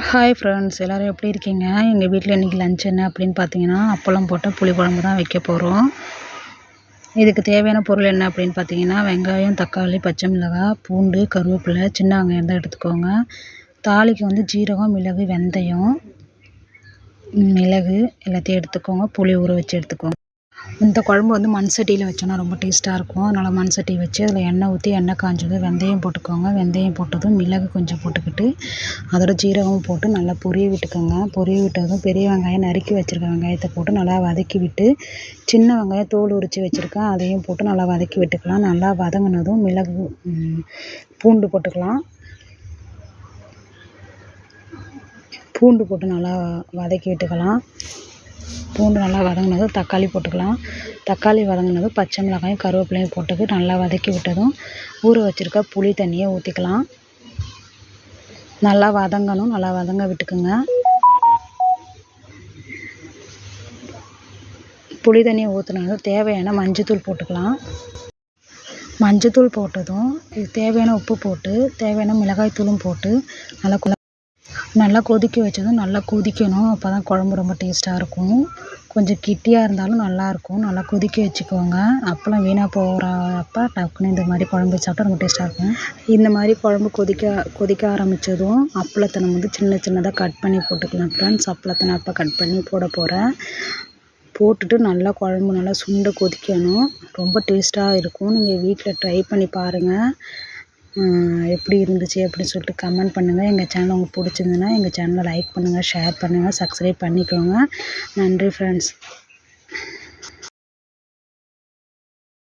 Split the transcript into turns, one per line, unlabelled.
Hi friends, எல்லோரும் எப்படி இருக்கீங்க? எங்கள் வீட்டில் இன்றைக்கி லஞ்ச் என்ன அப்படின்னு பார்த்தீங்கன்னா, அப்பளம் போட்ட புளிக்குழம்பு தான் வைக்க போகிறோம். இதுக்கு தேவையான பொருள் என்ன அப்படின்னு பார்த்தீங்கன்னா, வெங்காயம், தக்காளி, பச்சை மிளகாய், பூண்டு, கருவேப்பிலை, சின்ன வெங்காயம் தான் எடுத்துக்கோங்க. தாளிக்கு வந்து ஜீரகம், மிளகு, வெந்தயம், மிளகு எல்லாத்தையும் எடுத்துக்கோங்க. புளி ஊற வச்சு எடுத்துக்கோங்க. இந்த குழம்பு வந்து மண் சட்டியில் வச்சோன்னா ரொம்ப டேஸ்ட்டாக இருக்கும். அதனால் மண் சட்டி வச்சு அதில் எண்ணெய் ஊற்றி எண்ணெய் காஞ்சதும் வெந்தயம் போட்டுக்கோங்க. வெந்தயம் போட்டதும் மிளகு கொஞ்சம் போட்டுக்கிட்டு அதோட ஜீரகம் போட்டு நல்லா பொரிய விட்டுக்கோங்க. பொரிய விட்டதும் பெரிய வெங்காயம் நறுக்கி வச்சுருக்க வெங்காயத்தை போட்டு நல்லா வதக்கி விட்டு, சின்ன வெங்காயம் தோல் உரித்து வச்சுருக்கேன் அதையும் போட்டு நல்லா வதக்கி விட்டுக்கலாம். நல்லா வதங்கினதும் மிளகு, பூண்டு போட்டுக்கலாம். பூண்டு போட்டு நல்லா வதக்கி விட்டுக்கலாம். பூண்டு நல்லா வதங்கினதும் தக்காளி போட்டுக்கலாம். தக்காளி வதங்கினதும் பச்சை மிளகாயும் கருவேப்பிலையும் போட்டு நல்லா வதக்கி விட்டதும் ஊற வச்சுருக்க புளி தண்ணியை ஊற்றிக்கலாம். நல்லா வதங்கணும். நல்லா வதங்க விட்டுக்குங்க. புளி தண்ணியை ஊற்றினதும் தேவையான மஞ்சத்தூள் போட்டுக்கலாம். மஞ்சத்தூள் போட்டதும் இது தேவையான உப்பு போட்டு தேவையான மிளகாய் தூளும் போட்டு நல்லா கொதிக்க வச்சதும் நல்லா கொதிக்கணும். அப்போ தான் குழம்பு ரொம்ப டேஸ்ட்டாக இருக்கும். கொஞ்சம் கெட்டியாக இருந்தாலும் நல்லாயிருக்கும். நல்லா கொதிக்க வச்சுக்கோங்க. அப்பளம் வீணாக போகிறப்ப டக்குன்னு இந்த மாதிரி குழம்பு சாப்பிட்டா ரொம்ப டேஸ்ட்டாக இருக்கும். இந்த மாதிரி குழம்பு கொதிக்க ஆரம்பித்ததும் அப்பளத்தை நம்ம வந்து சின்ன சின்னதாக கட் பண்ணி போட்டுக்கலாம் ஃப்ரெண்ட்ஸ். அப்பளத்தை நான் இப்போ கட் பண்ணி போட போகிறேன். போட்டுட்டு நல்லா குழம்பு நல்லா சுண்ட கொதிக்கணும். ரொம்ப டேஸ்ட்டாக இருக்கும். நீங்கள் வீட்டில் ட்ரை பண்ணி பாருங்கள். எப்படி இருந்துச்சு அப்படின்னு சொல்லிட்டு கமெண்ட் பண்ணுங்கள். எங்கள் சேனல் உங்களுக்கு பிடிச்சிருந்துன்னா எங்கள் சேனலை லைக் பண்ணுங்கள், ஷேர் பண்ணுங்கள், சப்ஸ்கிரைப் பண்ணிக்கோங்க. நன்றி ஃப்ரெண்ட்ஸ்.